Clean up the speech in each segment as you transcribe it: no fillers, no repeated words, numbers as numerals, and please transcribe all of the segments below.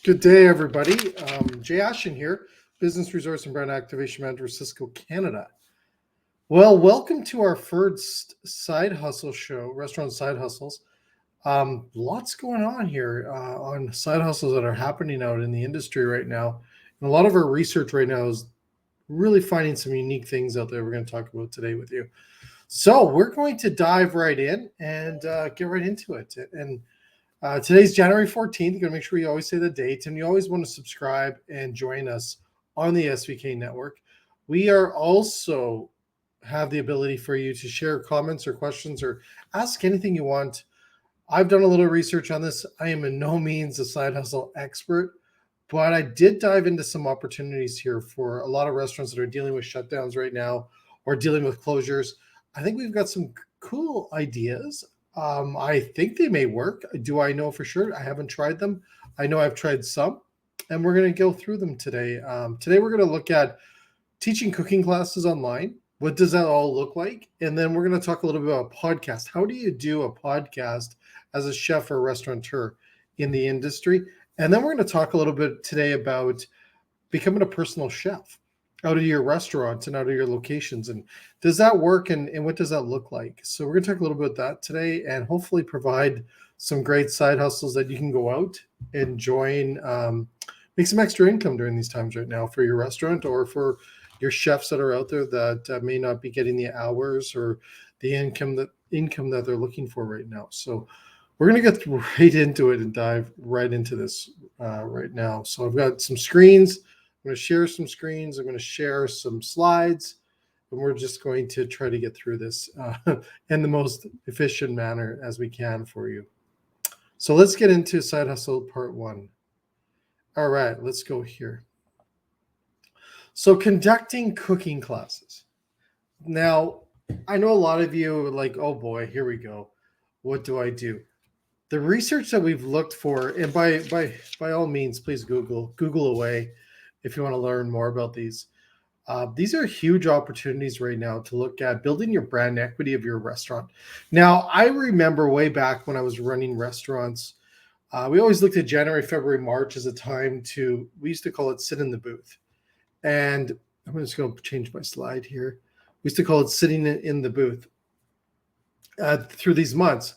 Good day, everybody. Jay Ashton here, Business Resource and Brand Activation Manager, Cisco, Canada. Well, welcome to our first side hustle show, Restaurant Side Hustles. Lots going on here on side hustles that are happening out in the industry right now. And a lot of our research right now is really finding some unique things out there we're going to talk about today with you. So we're going to dive right in and get right into it. And today's January 14th. You're going to make sure you always say the date, and you always want to subscribe and join us on the SVK Network. We are also have the ability for you to share comments or questions or ask anything you want. I've done a little research on this. I am in no means a side hustle expert, but I did dive into some opportunities here for a lot of restaurants that are dealing with shutdowns right now or dealing with closures. I think we've got some cool ideas. I think they may work. Do I know for sure? I haven't tried them. I know I've tried some, and we're going to go through them today. Today, we're going to look at teaching cooking classes online. What does that all look like? And then we're going to talk a little bit about podcast. How do you do a podcast as a chef or restaurateur in the industry? And then we're going to talk a little bit today about becoming a personal chef out of your restaurants and out of your locations. And does that work? And what does that look like? So we're going to talk a little bit about that today and hopefully provide some great side hustles that you can go out and join, make some extra income during these times right now for your restaurant or for your chefs that are out there that may not be getting the hours or the income that they're looking for right now. So we're going to get right into it and dive right into this right now. So I've got some screens. I'm going to share some screens. I'm going to share some slides, and we're just going to try to get through this in the most efficient manner as we can for you. So let's get into Side Hustle Part 1. All right, let's go here. So conducting cooking classes. Now, I know a lot of you are like, oh boy, here we go. What do I do? The research that we've looked for, and by all means, please Google away if you want to learn more about these. These are huge opportunities right now to look at building your brand equity of your restaurant. Now, I remember way back when I was running restaurants, we always looked at January, February, March as a time we used to call it sit in the booth. And I'm just going to change my slide here. We used to call it sitting in the booth through these months.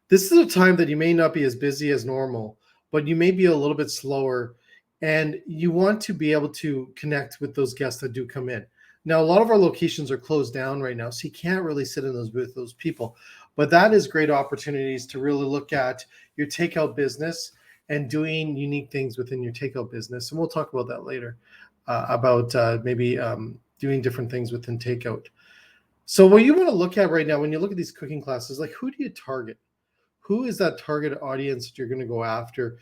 This is a time that you may not be as busy as normal, but you may be a little bit slower, and you want to be able to connect with those guests that do come in. Now, a lot of our locations are closed down right now, so you can't really sit in those with those people. But that is great opportunities to really look at your takeout business and doing unique things within your takeout business. And we'll talk about that later, about maybe doing different things within takeout. So what you want to look at right now, when you look at these cooking classes, like who do you target? Who is that target audience that you're going to go after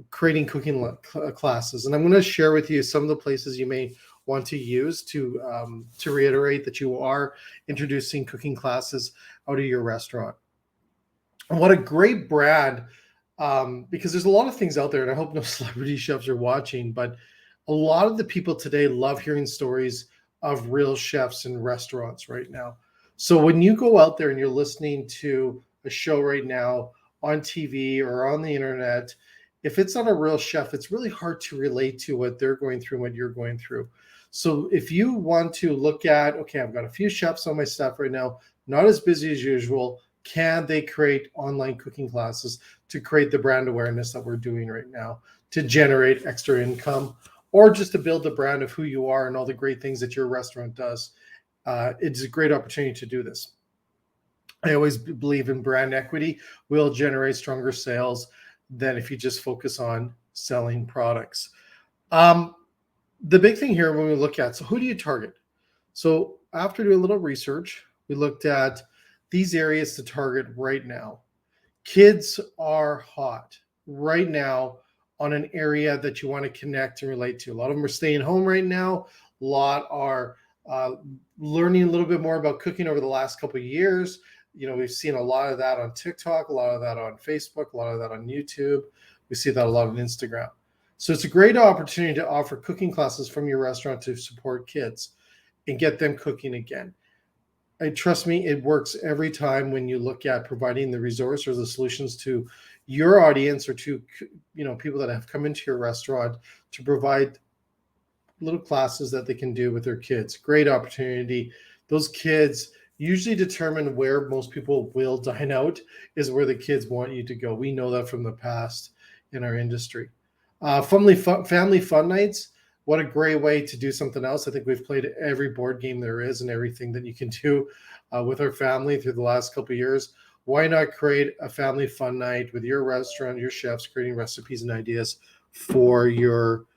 creating cooking classes? And I'm going to share with you some of the places you may want to use to reiterate that you are introducing cooking classes out of your restaurant. And what a great brand, because there's a lot of things out there, and I hope no celebrity chefs are watching, but a lot of the people today love hearing stories of real chefs in restaurants right now. So when you go out there and you're listening to a show right now on TV or on the internet, if it's not a real chef, it's really hard to relate to what they're going through and what you're going through. So if you want to look at, okay, I've got a few chefs on my staff right now, not as busy as usual, can they create online cooking classes to create the brand awareness that we're doing right now to generate extra income, or just to build the brand of who you are and all the great things that your restaurant does? It's a great opportunity to do this. I always believe in brand equity will generate stronger sales than if you just focus on selling products. The big thing here when we look at, so who do you target? So after doing a little research, we looked at these areas to target right now. Kids are hot right now on an area that you want to connect and relate to. A lot of them are staying home right now. A lot are learning a little bit more about cooking over the last couple of years. You know, we've seen a lot of that on TikTok, a lot of that on Facebook, a lot of that on YouTube. We see that a lot on Instagram. So it's a great opportunity to offer cooking classes from your restaurant to support kids and get them cooking again. And trust me, it works every time when you look at providing the resource or the solutions to your audience or to people that have come into your restaurant to provide little classes that they can do with their kids. Great opportunity. Those kids usually determine where most people will dine out is where the kids want you to go. We know that from the past in our industry. Family fun nights. What a great way to do something else. I think we've played every board game there is and everything that you can do with our family through the last couple of years. Why not create a family fun night with your restaurant, your chefs creating recipes and ideas for your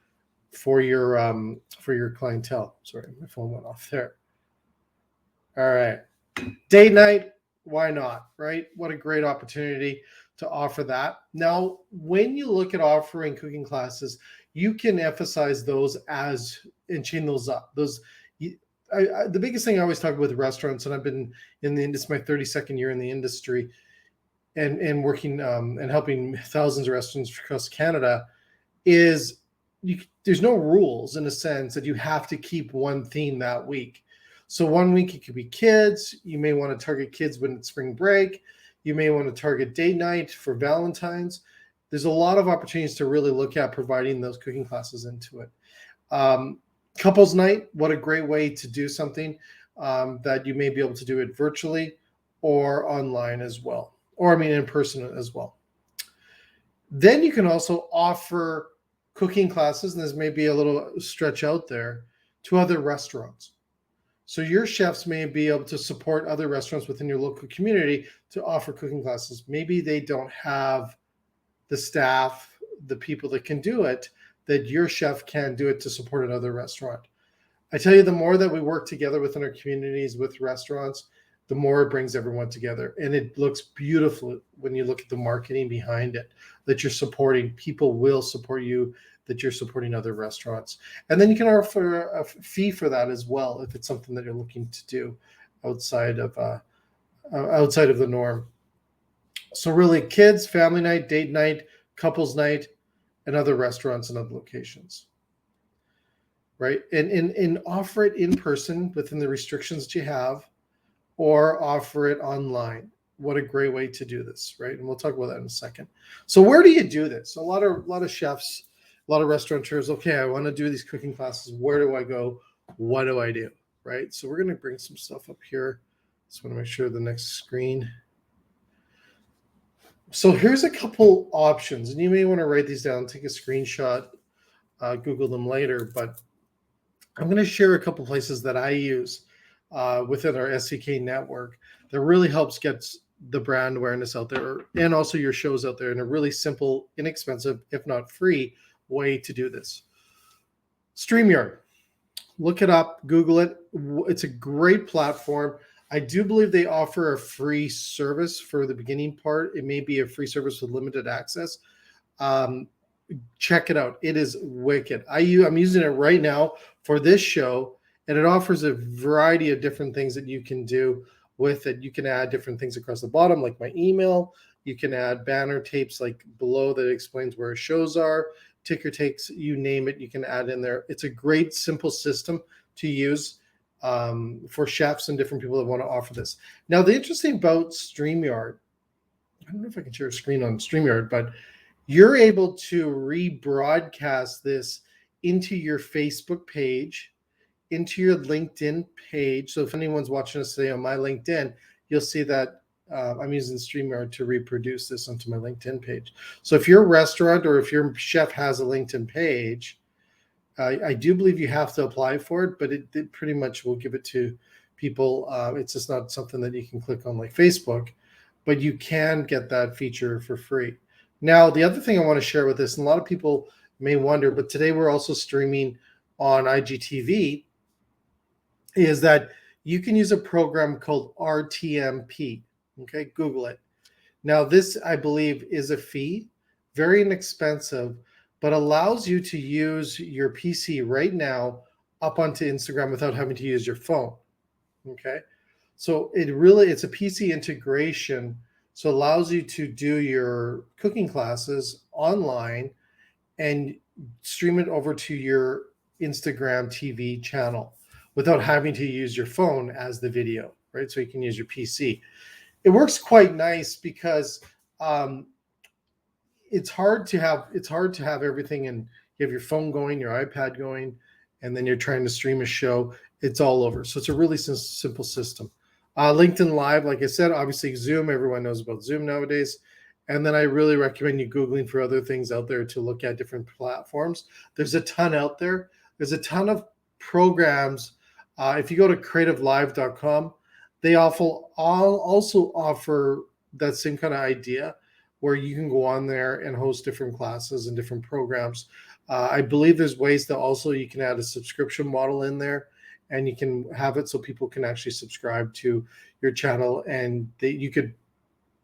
clientele. Sorry, my phone went off there. All right. Date night, why not, right? What a great opportunity to offer that. Now, when you look at offering cooking classes, you can emphasize those and chain those up. The biggest thing I always talk about with restaurants, and I've been it's my 32nd year in the industry and working and helping thousands of restaurants across Canada, is there's no rules in a sense that you have to keep one theme that week. So one week it could be kids. You may want to target kids when it's spring break. You may want to target date night for Valentine's. There's a lot of opportunities to really look at providing those cooking classes into it. Couples night, what a great way to do something that you may be able to do it virtually or online as well, or in person as well. Then you can also offer cooking classes, and this may be a little stretch out there, to other restaurants. So your chefs may be able to support other restaurants within your local community to offer cooking classes. Maybe they don't have the staff, the people that can do it, that your chef can do it to support another restaurant. I tell you, the more that we work together within our communities with restaurants, the more it brings everyone together. And it looks beautiful when you look at the marketing behind it, that you're supporting. People will support you, that you're supporting other restaurants. And then you can offer a fee for that as well, if it's something that you're looking to do outside of the norm. So really, kids, family night, date night, couples night, and other restaurants and other locations. Right? And offer it in person within the restrictions that you have, or offer it online. What a great way to do this, right? And we'll talk about that in a second. So where do you do this? A lot of chefs, a lot of restaurateurs, okay, I want to do these cooking classes. Where do I go? What do I do? Right? So we're going to bring some stuff up here. Just want to make sure the next screen. So here's a couple options, and you may want to write these down, take a screenshot, Google them later, but I'm going to share a couple places that I use within our SVK network that really helps get the brand awareness out there and also your shows out there in a really simple, inexpensive, if not free way to do this. StreamYard. Look it up, Google it. It's a great platform. I do believe they offer a free service for the beginning part. It may be a free service with limited access. Check it out. It is wicked. I'm using it right now for this show, and it offers a variety of different things that you can do with it. You can add different things across the bottom, like my email. You can add banner tapes like below that explains where shows are, ticker takes, you name it, you can add in there. It's a great, simple system to use for chefs and different people that want to offer this. Now, the interesting about StreamYard, I don't know if I can share a screen on StreamYard, but you're able to rebroadcast this into your Facebook page, into your LinkedIn page. So if anyone's watching us today on my LinkedIn, you'll see that I'm using StreamYard to reproduce this onto my LinkedIn page. So if your restaurant or if your chef has a LinkedIn page, I do believe you have to apply for it, but it pretty much will give it to people. It's just not something that you can click on like Facebook, but you can get that feature for free. Now, the other thing I want to share with this, and a lot of people may wonder, but today we're also streaming on IGTV, is that you can use a program called RTMP. Okay, Google it. Now, this, I believe, is a fee, very inexpensive, but allows you to use your PC right now up onto Instagram without having to use your phone. Okay, so it's a PC integration. So it allows you to do your cooking classes online and stream it over to your Instagram TV channel without having to use your phone as the video, right? So you can use your PC. It works quite nice because it's hard to have everything, and you have your phone going, your iPad going, and then you're trying to stream a show. It's all over. So it's a really simple system. LinkedIn Live, like I said, obviously Zoom. Everyone knows about Zoom nowadays. And then I really recommend you Googling for other things out there to look at different platforms. There's a ton out there. There's a ton of programs. If you go to creativelive.com, they also offer that same kind of idea where you can go on there and host different classes and different programs. I believe there's ways that also you can add a subscription model in there, and you can have it so people can actually subscribe to your channel, and you could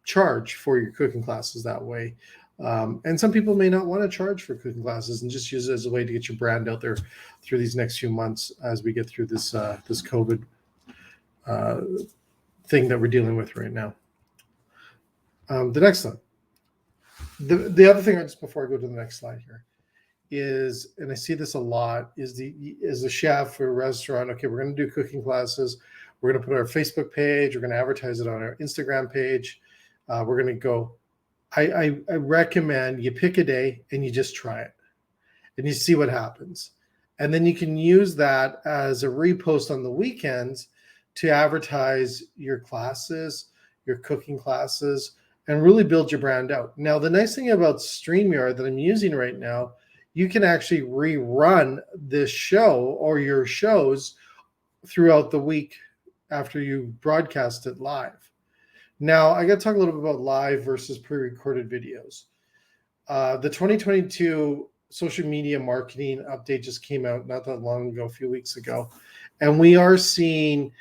charge for your cooking classes that way. And some people may not want to charge for cooking classes and just use it as a way to get your brand out there through these next few months as we get through this COVID thing that we're dealing with right now. The next one. The other thing, just before I go to the next slide here, is, and I see this a lot, is the chef or restaurant. Okay, we're going to do cooking classes. We're going to put our Facebook page. We're going to advertise it on our Instagram page. We're going to go. I recommend you pick a day and you just try it, and you see what happens, and then you can use that as a repost on the weekends to advertise your classes, your cooking classes, and really build your brand out. Now, the nice thing about StreamYard that I'm using right now, you can actually rerun this show or your shows throughout the week after you broadcast it live. Now, I got to talk a little bit about live versus pre-recorded videos. The 2022 social media marketing update just came out not that long ago, a few weeks ago, and we are seeing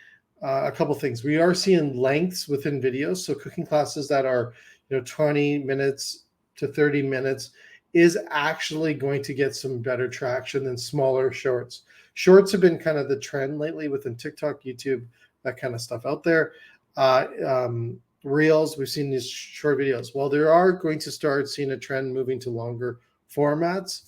a couple things. We are seeing lengths within videos. So cooking classes that are 20 minutes to 30 minutes is actually going to get some better traction than smaller shorts. Shorts have been kind of the trend lately within TikTok, YouTube, that kind of stuff out there. Reels, we've seen these short videos. Well, there are going to start seeing a trend moving to longer formats.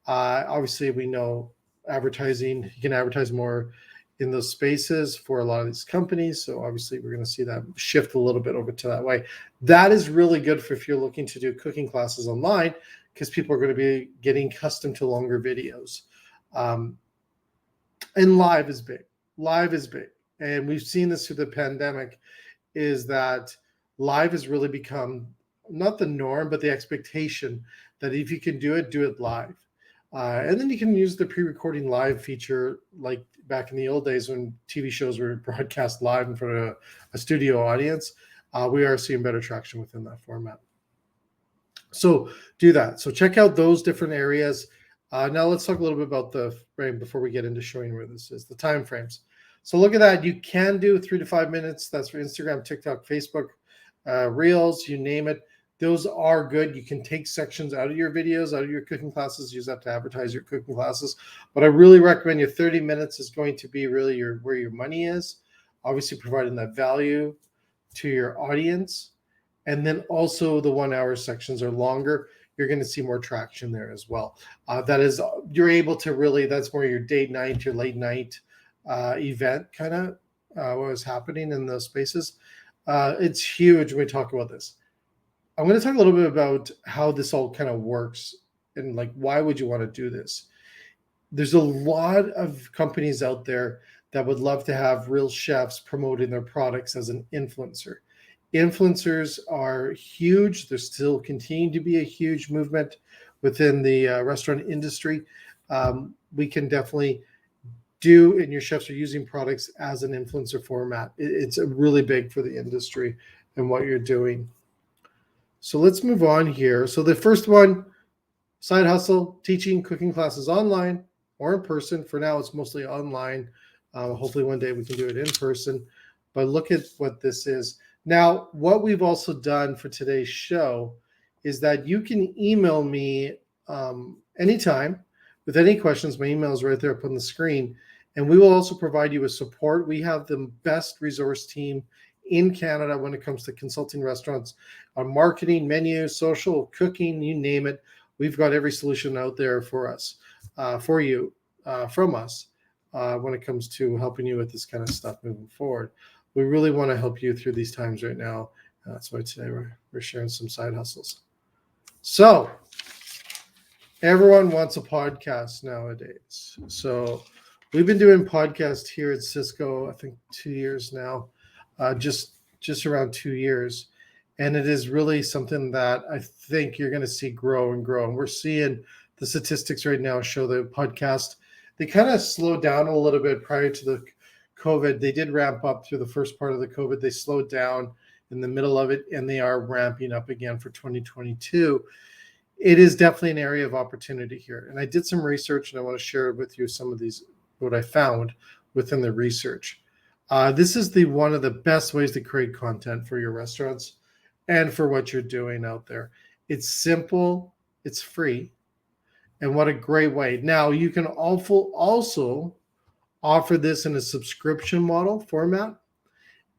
Obviously, we know advertising, you can advertise more in those spaces for a lot of these companies. So obviously we're going to see that shift a little bit over to that way. That is really good for if you're looking to do cooking classes online, because people are going to be getting accustomed to longer videos. And live is big. Live is big. And we've seen this through the pandemic, is that live has really become not the norm, but the expectation that if you can do it live. And then you can use the pre-recording live feature, like back in the old days when TV shows were broadcast live in front of a studio audience. We are seeing better traction within that format. So do that. So check out those different areas. Now let's talk a little bit about the frame before we get into showing where this is, the time frames. So look at that. You can do 3 to 5 minutes. That's for Instagram, TikTok, Facebook, Reels, you name it. Those are good. You can take sections out of your videos, out of your cooking classes, use that to advertise your cooking classes. But I really recommend your 30 minutes is going to be really where your money is. Obviously providing that value to your audience. And then also the 1 hour sections are longer. You're going to see more traction there as well. That is, you're able to really, that's more your date night, your late night event kind of what was happening in those spaces. It's huge when we talk about this. I'm going to talk a little bit about how this all kind of works and like, why would you want to do this? There's a lot of companies out there that would love to have real chefs promoting their products as an influencer. Influencers are huge. There's still continuing to be a huge movement within the restaurant industry. We can definitely do, and your chefs are using products as an influencer format. It's really big for the industry and what you're doing. So let's move on here. So the first one, side hustle, teaching cooking classes online or in person. For now, it's mostly online. Hopefully one day we can do it in person. But look at what this is. Now, what we've also done for today's show is that you can email me anytime with any questions. My email is right there up on the screen. And we will also provide you with support. We have the best resource team in Canada when it comes to consulting restaurants on marketing, menu, social, cooking, you name it. We've got every solution out there for us, for you, from us, when it comes to helping you with this kind of stuff moving forward. We really want to help you through these times right now. That's why today we're sharing some side hustles. So everyone wants a podcast nowadays. So we've been doing podcasts here at Cisco, I think 2 years now, just around 2 years. And it is really something that I think you're going to see grow and grow. And we're seeing the statistics right now show the podcast, they kind of slowed down a little bit prior to the COVID. They did ramp up through the first part of the COVID. They slowed down in the middle of it, and they are ramping up again for 2022. It is definitely an area of opportunity here. And I did some research, and I want to share with you some of these, what I found within the research. This is one of the best ways to create content for your restaurants and for what you're doing out there. It's simple, it's free, and what a great way. Now, you can also offer this in a subscription model format,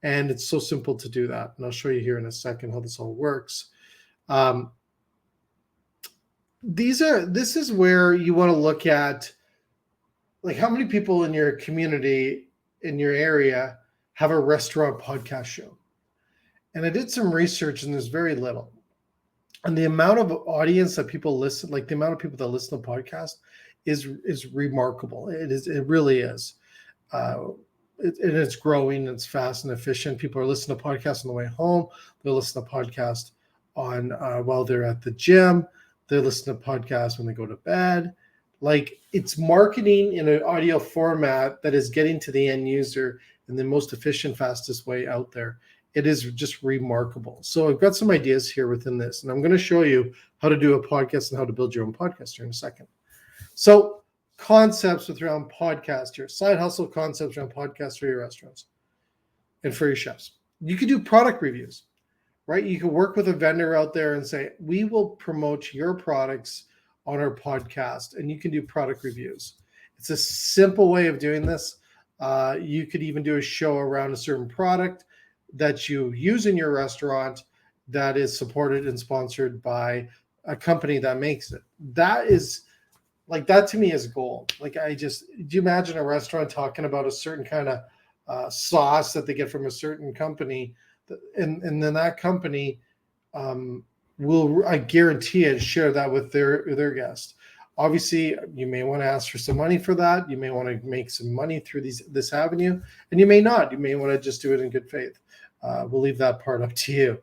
and it's so simple to do that. And I'll show you here in a second how this all works. This is where you want to look at, like, how many people in your community, in your area, have a restaurant podcast show. And I did some research, and there's very little. And the amount of audience that people listen, like the amount of people that listen to podcasts, is remarkable. It really is. It's growing. It's fast and efficient. People are listening to podcasts on the way home. They'll listen to podcasts on while they're at the gym. They listen to podcasts when they go to bed. Like, it's marketing in an audio format that is getting to the end user in the most efficient, fastest way out there. It is just remarkable. So I've got some ideas here within this, and I'm going to show you how to do a podcast and how to build your own podcast here in a second. So concepts with your own podcast, your side hustle concepts around podcasts for your restaurants and for your chefs. You can do product reviews. Right? You can work with a vendor out there and say, we will promote your products on our podcast, and you can do product reviews. It's a simple way of doing this. You could even do a show around a certain product that you use in your restaurant that is supported and sponsored by a company that makes it. That to me is gold. Like, do you imagine a restaurant talking about a certain kind of sauce that they get from a certain company? And then that company will, I guarantee it, share that with their guests. Obviously, you may want to ask for some money for that. You may want to make some money through this avenue, and you may not. You may want to just do it in good faith. We'll leave that part up to you.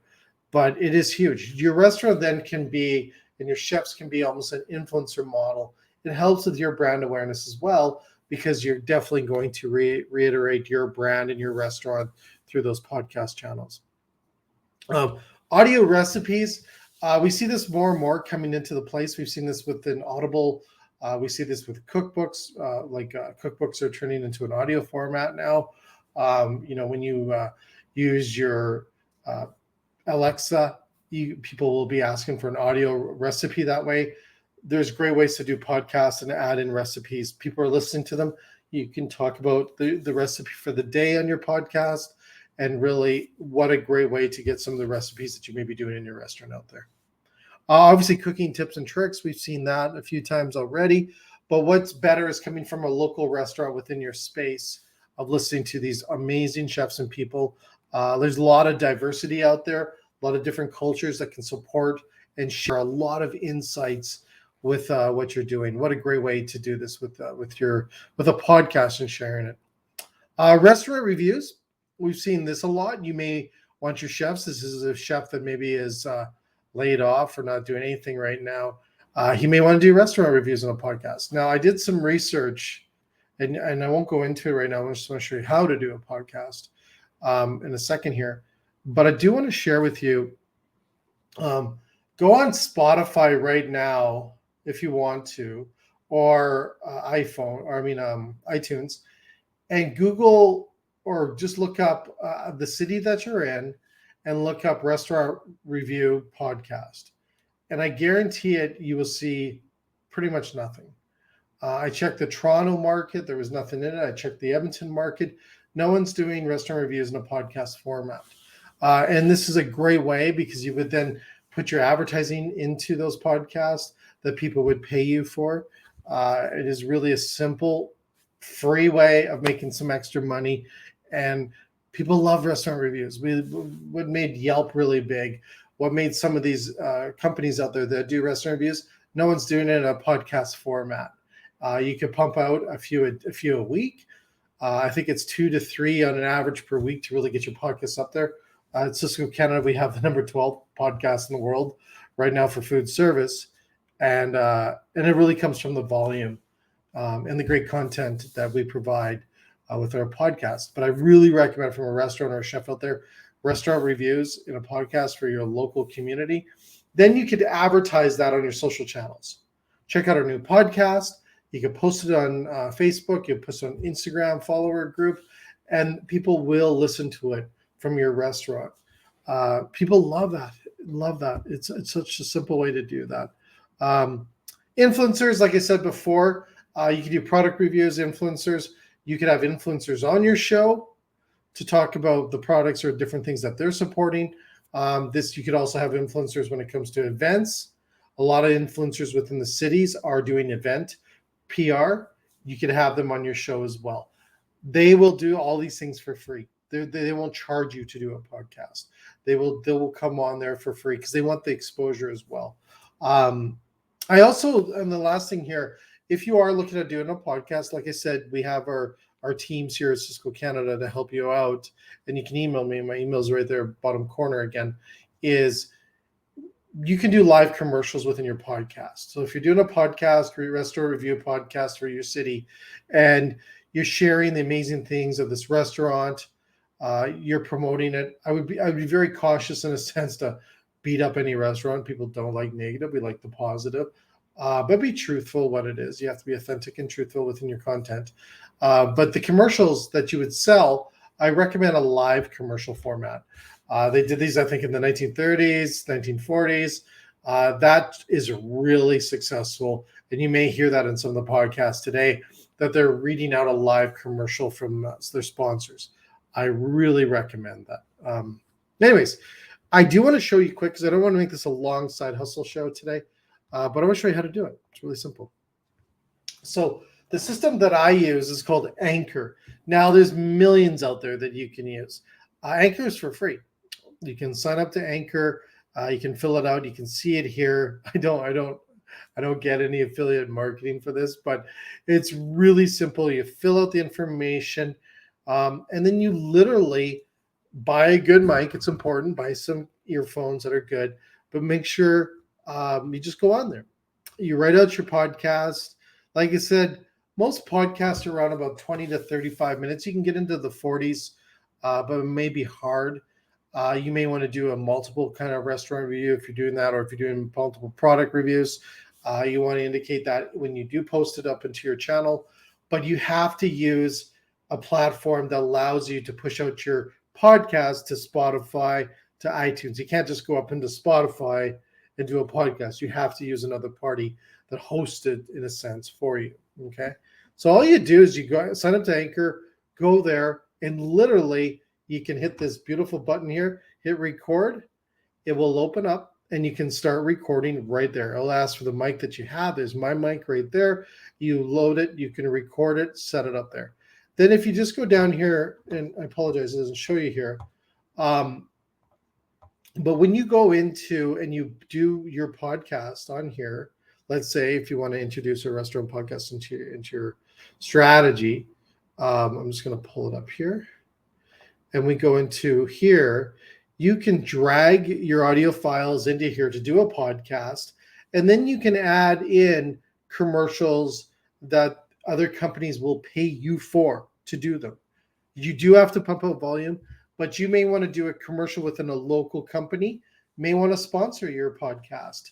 But it is huge. Your restaurant then can be, and your chefs can be almost an influencer model. It helps with your brand awareness as well, because you're definitely going to reiterate your brand and your restaurant through those podcast channels. Audio recipes. We see this more and more coming into the place. We've seen this within Audible. We see this with cookbooks. Cookbooks are turning into an audio format now. When you use your Alexa, people will be asking for an audio recipe that way. There's great ways to do podcasts and add in recipes. People are listening to them. You can talk about the recipe for the day on your podcast. And really, what a great way to get some of the recipes that you may be doing in your restaurant out there. Obviously, cooking tips and tricks. We've seen that a few times already. But what's better is coming from a local restaurant within your space, of listening to these amazing chefs and people. There's a lot of diversity out there, a lot of different cultures that can support and share a lot of insights with what you're doing. What a great way to do this with a podcast and sharing it. Restaurant reviews. We've seen this a lot. You may want your chefs. This is a chef that maybe is laid off or not doing anything right now. He may want to do restaurant reviews on a podcast. Now, I did some research, and I won't go into it right now. I just want to show you how to do a podcast in a second here. But I do want to share with you, go on Spotify right now if you want to, or iTunes, and Google, or just look up the city that you're in and look up restaurant review podcast. And I guarantee it, you will see pretty much nothing. I checked the Toronto market. There was nothing in it. I checked the Edmonton market. No one's doing restaurant reviews in a podcast format. And this is a great way, because you would then put your advertising into those podcasts that people would pay you for. It is really a simple, free way of making some extra money. And people love restaurant reviews. What made Yelp really big what made some of these companies out there that do restaurant reviews, no one's doing it in a podcast format. You can pump out a few a week. I think it's 2 to 3 on an average per week to really get your podcast up there. At Cisco Canada, we have the number 12 podcast in the world right now for food service, and it really comes from the volume and the great content that we provide with our podcast. But I really recommend, from a restaurant or a chef out there, restaurant reviews in a podcast for your local community. Then you could advertise that on your social channels. Check out our new podcast. You can post it on Facebook. You can post it on Instagram, follower group, and people will listen to it from your restaurant. People love that. Love that. It's such a simple way to do that. Influencers, like I said before, you can do product reviews, influencers. You could have influencers on your show to talk about the products or different things that they're supporting. You could also have influencers when it comes to events. A lot of influencers within the cities are doing event PR. You could have them on your show as well. They will do all these things for free. They won't charge you to do a podcast. They will come on there for free because they want the exposure as well. I also, and the last thing here, if you are looking at doing a podcast, like I said, we have our teams here at Cisco Canada to help you out, and you can email me. My email is right there, bottom corner again, is you can do live commercials within your podcast. So if you're doing a podcast, or your restaurant review podcast for your city, and you're sharing the amazing things of this restaurant, you're promoting it, I would be very cautious in a sense to beat up any restaurant. People don't like negative. We like the positive. But be truthful what it is. You have to be authentic and truthful within your content. But the commercials that you would sell, I recommend a live commercial format. They did these, I think, in the 1930s, 1940s. That is really successful. And you may hear that in some of the podcasts today, that they're reading out a live commercial from their sponsors. I really recommend that. Anyways, I do want to show you quick, because I don't want to make this a long side hustle show today, but I want to show you how to do it. It's really simple. So the system that I use is called Anchor. Now, there's millions out there that you can use. Anchor is for free. You can sign up to Anchor. You can fill it out. You can see it here. I don't get any affiliate marketing for this, but it's really simple. You fill out the information, and then you literally buy a good mic. It's important. Buy some earphones that are good, but make sure you just go on there. You write out your podcast. Like I said, most podcasts are around about 20 to 35 minutes. You can get into the 40s, but it may be hard. You may want to do a multiple kind of restaurant review if you're doing that, or if you're doing multiple product reviews. You want to indicate that when you do post it up into your channel, but you have to use a platform that allows you to push out your podcast to Spotify, to iTunes. You can't just go up into Spotify and do a podcast. You have to use another party that hosts it, in a sense, for you. Okay. So all you do is you go sign up to Anchor, go there, and literally you can hit this beautiful button here, hit record. It will open up and you can start recording right there. It'll ask for the mic that you have. There's my mic right there. You load it, you can record it, set it up there. Then if you just go down here, and I apologize, it doesn't show you here. But when you go into and you do your podcast on here, let's say if you want to introduce a restaurant podcast into your strategy, I'm just going to pull it up here. And we go into here, you can drag your audio files into here to do a podcast. And then you can add in commercials that other companies will pay you for to do them. You do have to pump out volume, but you may want to do a commercial within a local company, may want to sponsor your podcast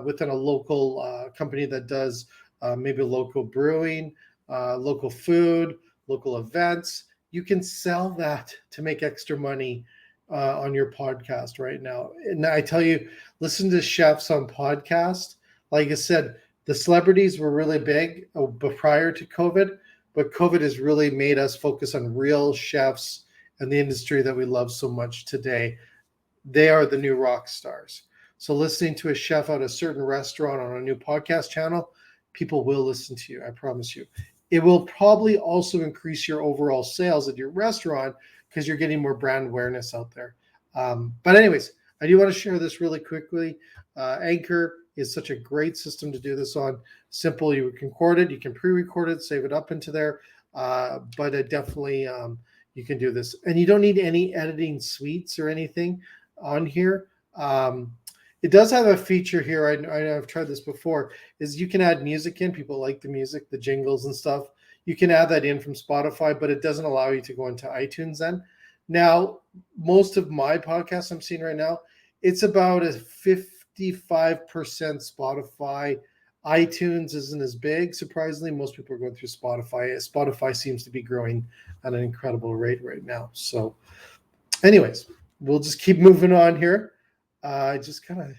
within a local company that does maybe local brewing, local food, local events. You can sell that to make extra money on your podcast right now. And I tell you, listen to chefs on podcasts. Like I said, the celebrities were really big prior to COVID, but COVID has really made us focus on real chefs and the industry that we love so much today. They are the new rock stars. So listening to a chef at a certain restaurant on a new podcast channel, people will listen to you, I promise you. It will probably also increase your overall sales at your restaurant because you're getting more brand awareness out there. But anyways, I do want to share this really quickly. Anchor is such a great system to do this on. Simple, you can record it, you can pre-record it, save it up into there, but it definitely you can do this. And you don't need any editing suites or anything on here. It does have a feature here, I've tried this before, is you can add music in. People like the music, the jingles and stuff. You can add that in from Spotify, but it doesn't allow you to go into iTunes then. Now, most of my podcasts I'm seeing right now, it's about a 55% Spotify. iTunes isn't as big, surprisingly. Most people are going through Spotify. Spotify seems to be growing at an incredible rate right now. So anyways, we'll just keep moving on here. I just kind of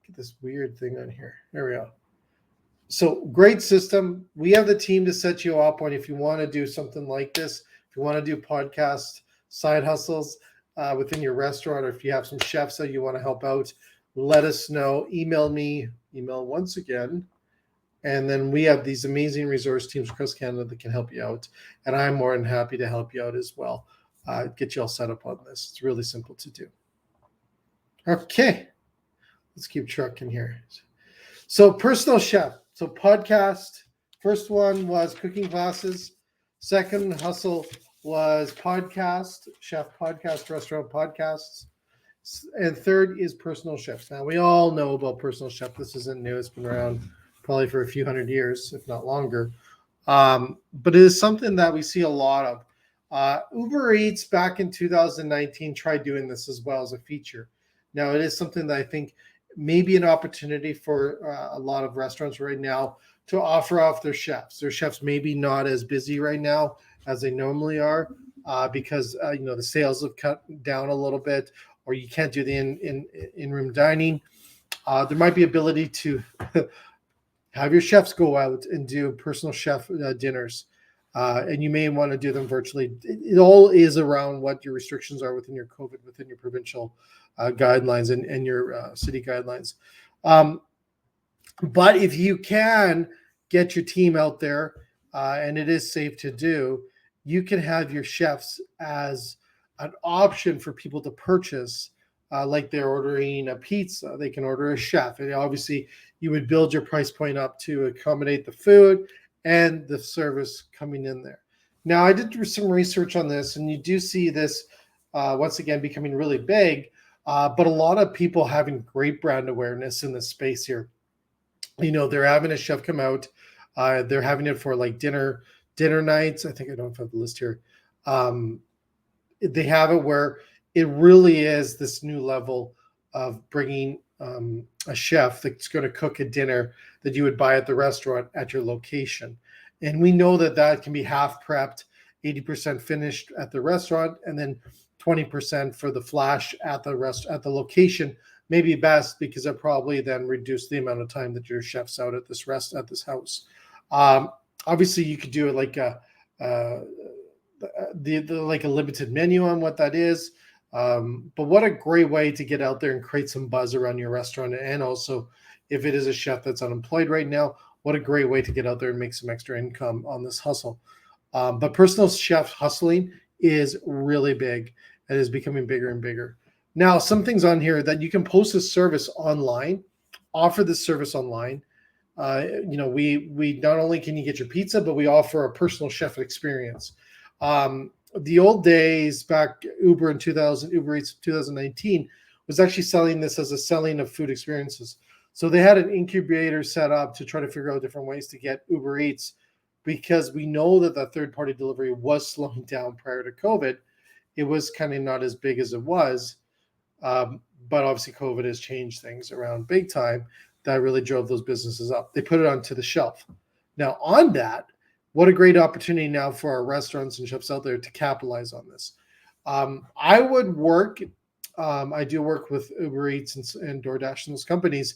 get this weird thing on here. There we go. So great system. We have the team to set you up on if you want to do something like this. If you want to do podcast side hustles within your restaurant, or if you have some chefs that you want to help out, let us know. Email me, once again. And then we have these amazing resource teams across Canada that can help you out. And I'm more than happy to help you out as well. Get you all set up on this. It's really simple to do. Okay, let's keep trucking here. So personal chef. So podcast, first one was cooking classes. Second hustle was podcast, chef podcast, restaurant podcasts. And third is personal chefs. Now we all know about personal chef. This isn't new. It's been around probably for a few hundred years, if not longer. But it is something that we see a lot of. Uber Eats back in 2019 tried doing this as well as a feature. Now, it is something that I think may be an opportunity for a lot of restaurants right now to offer off their chefs. Their chefs may be not as busy right now as they normally are because the sales have cut down a little bit, or you can't do the in-room dining. There might be ability to have your chefs go out and do personal chef dinners. And you may want to do them virtually. It all is around what your restrictions are within your COVID, within your provincial guidelines and your city guidelines. But if you can get your team out there, and it is safe to do, you can have your chefs as an option for people to purchase, like they're ordering a pizza. They can order a chef. And obviously, you would build your price point up to accommodate the food and the service coming in there. Now, I did some research on this, and you do see this once again becoming really big, but a lot of people having great brand awareness in this space here. They're having a chef come out. They're having it for like dinner nights. I think I don't have the list here. They have it where it really is this new level of bringing a chef that's going to cook a dinner that you would buy at the restaurant at your location. And we know that can be half prepped, 80% finished at the restaurant, and then 20% for the flash at the location may be best, because it probably then reduce the amount of time that your chef's out at this house. Obviously, you could do it like a limited menu on what that is. But what a great way to get out there and create some buzz around your restaurant. And also, if it is a chef that's unemployed right now, what a great way to get out there and make some extra income on this hustle. But personal chef hustling is really big and is becoming bigger and bigger. Now, some things on here that you can post this service online, offer this service online. We not only can you get your pizza, but we offer a personal chef experience. The old days back, Uber Eats 2019 was actually selling this as a selling of food experiences. So they had an incubator set up to try to figure out different ways to get Uber Eats, because we know that the third-party delivery was slowing down prior to COVID. It was kind of not as big as it was, but obviously COVID has changed things around big time. That really drove those businesses up. They put it onto the shelf. Now on that, what a great opportunity now for our restaurants and chefs out there to capitalize on this. I would work, I do work with Uber Eats and DoorDash and those companies.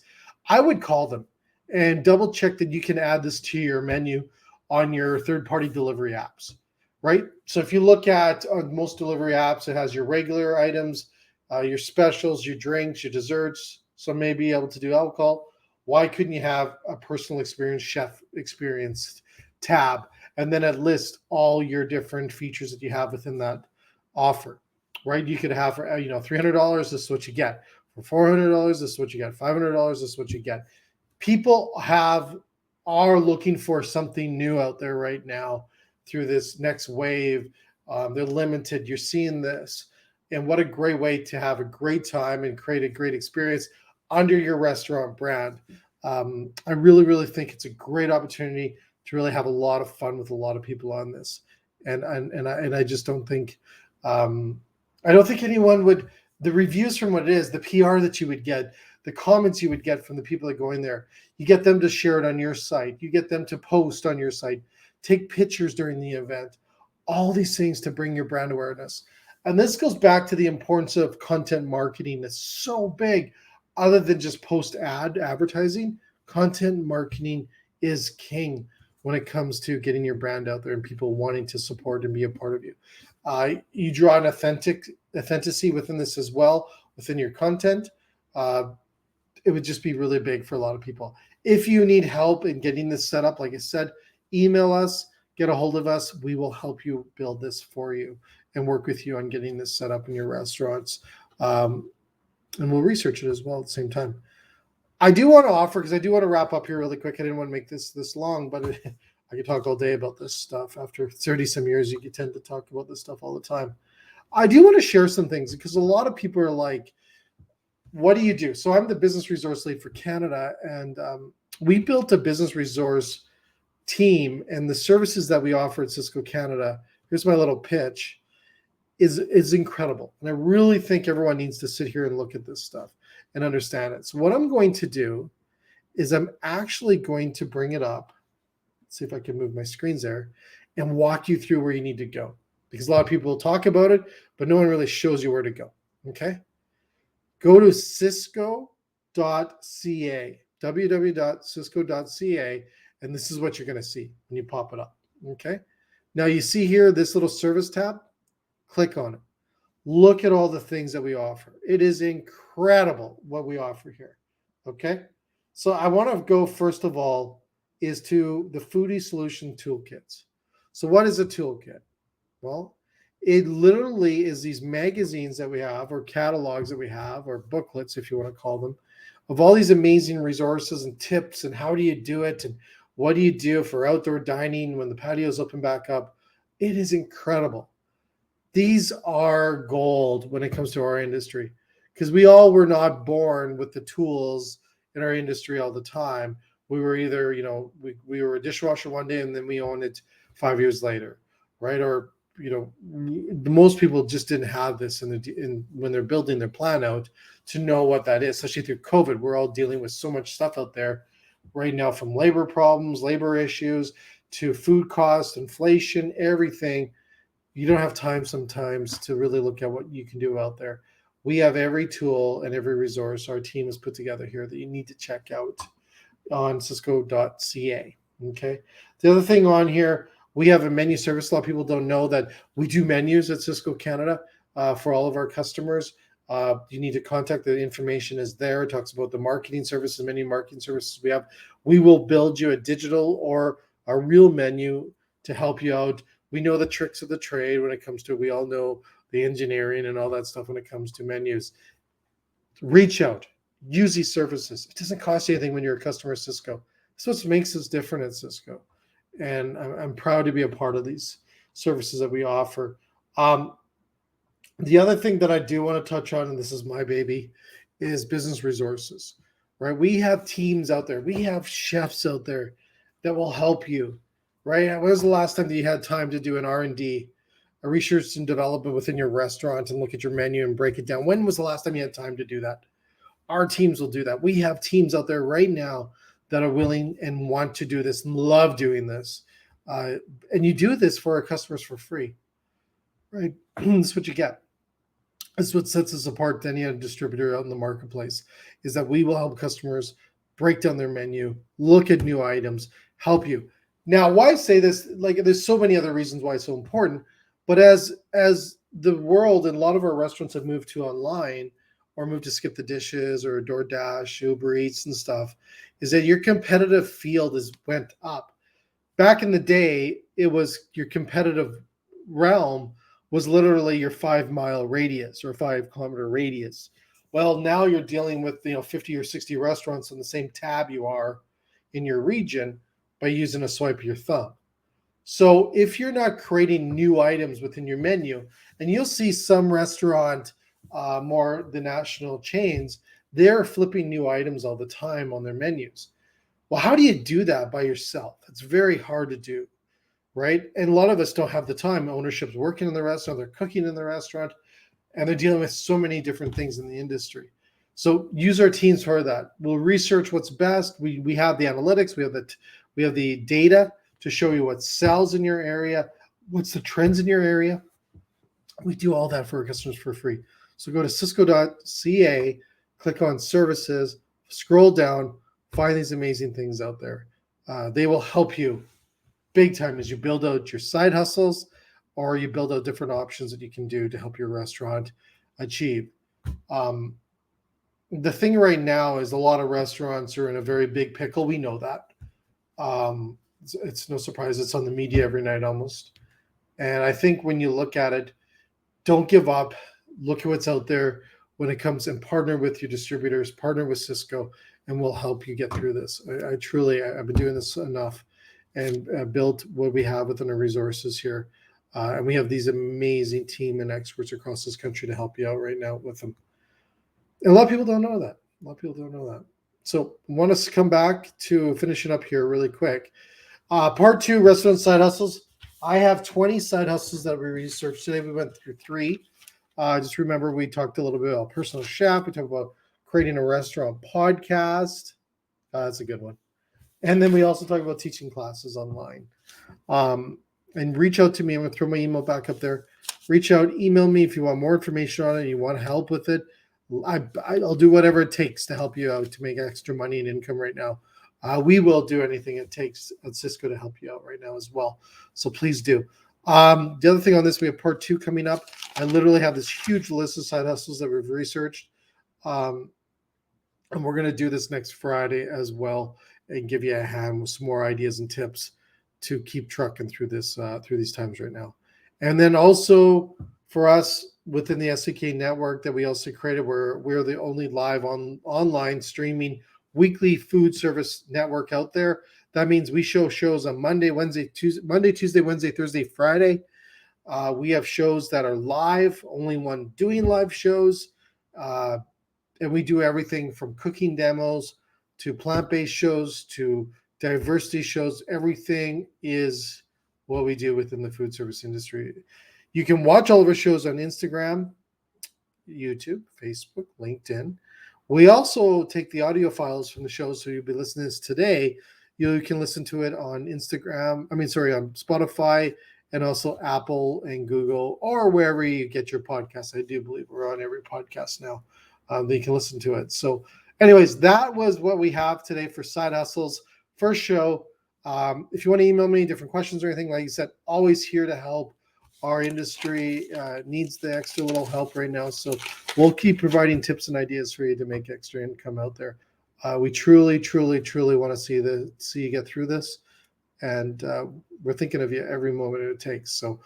I would call them and double check that you can add this to your menu on your third-party delivery apps, right? So if you look at most delivery apps, it has your regular items, your specials, your drinks, your desserts. So maybe able to do alcohol. Why couldn't you have a personal experience, chef experience tab, and then it lists all your different features that you have within that offer, right? You could have, $300, this is what you get. For $400, this is what you get. $500, this is what you get. People are looking for something new out there right now through this next wave. They're limited. You're seeing this. And what a great way to have a great time and create a great experience under your restaurant brand. I really, really think it's a great opportunity to really have a lot of fun with a lot of people on this. And I just don't think I don't think anyone would. The reviews from what it is, the PR that you would get, the comments you would get from the people that go in there, you get them to share it on your site, you get them to post on your site, take pictures during the event, all these things to bring your brand awareness. And this goes back to the importance of content marketing. It's so big. Other than just post advertising, content marketing is king when it comes to getting your brand out there and people wanting to support and be a part of you. You draw an authenticity within this as well, within your content. It would just be really big for a lot of people. If you need help in getting this set up, like I said, email us, get a hold of us. We will help you build this for you and work with you on getting this set up in your restaurants. And we'll research it as well at the same time. I do want to offer, because I do want to wrap up here really quick. I didn't want to make this long, but I could talk all day about this stuff. After 30 some years, you tend to talk about this stuff all the time. I do want to share some things because a lot of people are like, what do you do? So I'm the business resource lead for Canada, and we built a business resource team, and the services that we offer at Cisco Canada, here's my little pitch, is incredible. And I really think everyone needs to sit here and look at this stuff and understand it. So what I'm going to do is I'm actually going to bring it up. Let's see if I can move my screens there and walk you through where you need to go. Because a lot of people talk about it, but no one really shows you where to go. Okay? Go to cisco.ca, www.cisco.ca, and this is what you're going to see when you pop it up. Okay? Now you see here this little service tab. Click on it. Look at all the things that we offer. It is incredible what we offer here. Okay? So I want to go first of all is to the Foodie Solution Toolkits. So what is a toolkit? Well, it literally is these magazines that we have, or catalogs that we have, or booklets, if you want to call them, of all these amazing resources and tips and how do you do it and what do you do for outdoor dining when the patios open back up. It is incredible. These are gold when it comes to our industry, because we all were not born with the tools in our industry all the time. We were either, we were a dishwasher one day and then we owned it 5 years later, right? Or, most people just didn't have this when they're building their plan out to know what that is, especially through COVID. We're all dealing with so much stuff out there right now, from labor problems, labor issues, to food costs, inflation, everything. You don't have time sometimes to really look at what you can do out there. We have every tool and every resource our team has put together here that you need to check out on cisco.ca. Okay. The other thing on here, we have a menu service. A lot of people don't know that we do menus at Cisco Canada for all of our customers. You need to contact. The information is there. It talks about the marketing services, menu marketing services we have. We will build you a digital or a real menu to help you out. We know the tricks of the trade when it comes to it. We all know the engineering and all that stuff when it comes to menus. Reach out. Use these services. It doesn't cost you anything when you're a customer at Cisco. That's what makes us different at Cisco. And I'm proud to be a part of these services that we offer. The other thing that I do want to touch on, and this is my baby, is business resources, right? We have teams out there. We have chefs out there that will help you, right? When was the last time that you had time to do an R&D, a research and development within your restaurant and look at your menu and break it down? When was the last time you had time to do that? Our teams will do that. We have teams out there right now that are willing and want to do this and love doing this. And you do this for our customers for free, right? That's what you get. That's what sets us apart than any other distributor out in the marketplace, is that we will help customers break down their menu, look at new items, help you. Now, why say this? Like, there's so many other reasons why it's so important, but as the world and a lot of our restaurants have moved to online or moved to Skip the Dishes or DoorDash, Uber Eats and stuff, is that your competitive field has went up. Back in the day, it was your competitive realm was literally your 5 mile radius or 5 kilometer radius. Well, now you're dealing with 50 or 60 restaurants on the same tab you are in your region by using a swipe of your thumb. So if you're not creating new items within your menu, and you'll see some restaurant, more the national chains, they're flipping new items all the time on their menus. Well, how do you do that by yourself? It's very hard to do, right? And a lot of us don't have the time. Ownership's working in the restaurant, they're cooking in the restaurant, and they're dealing with so many different things in the industry. So use our teams for that. We'll research what's best. We have the analytics, we have the data to show you what sells in your area, what's the trends in your area. We do all that for our customers for free. So go to cisco.ca, click on services, scroll down, find these amazing things out there. They will help you big time as you build out your side hustles, or you build out different options that you can do to help your restaurant achieve. The thing right now is a lot of restaurants are in a very big pickle. We know that. It's no surprise. It's on the media every night almost. And I think when you look at it, don't give up. Look at what's out there when it comes, and partner with your distributors, partner with Cisco, and we'll help you get through this. I've been doing this enough and built what we have within our resources here. And we have these amazing team and experts across this country to help you out right now with them. And a lot of people don't know that. So I want us to come back to finishing up here really quick. Part 2, restaurant side hustles. I have 20 side hustles that we researched today. We went through 3. Just remember, we talked a little bit about personal chef. We talked about creating a restaurant podcast. That's a good one. And then we also talked about teaching classes online. And reach out to me. I'm going to throw my email back up there. Reach out, email me if you want more information on it, you want help with it. I'll do whatever it takes to help you out to make extra money and income right now. We will do anything it takes at Cisco to help you out right now as well. So please do. The other thing on this, we have part 2 coming up. I literally have this huge list of side hustles that we've researched. And we're going to do this next Friday as well and give you a hand with some more ideas and tips to keep trucking through this, through these times right now. And then also for us within the SVK network that we also created, we're the only live online streaming weekly food service network out there. That means we show shows on Monday, Tuesday, Wednesday, Thursday, Friday. We have shows that are live, only one doing live shows. And we do everything from cooking demos to plant-based shows to diversity shows. Everything is what we do within the food service industry. You can watch all of our shows on Instagram, YouTube, Facebook, LinkedIn. We also take the audio files from the shows, so you'll be listening to this today. You can listen to it on on Spotify, and also Apple and Google, or wherever you get your podcasts. I do believe we're on every podcast now that you can listen to it. So anyways, that was what we have today for Side Hustles. First show. If you want to email me different questions or anything, like you said, always here to help. Our industry needs the extra little help right now. So we'll keep providing tips and ideas for you to make extra income out there. We truly, truly, truly want to see you get through this. And we're thinking of you every moment it takes. So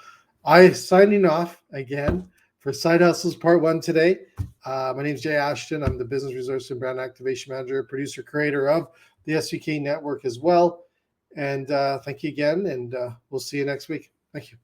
signing off again for Side Hustles Part 1 today. My name is Jay Ashton. I'm the Business Resource and Brand Activation Manager, producer, creator of the SVK Network as well. And thank you again. And we'll see you next week. Thank you.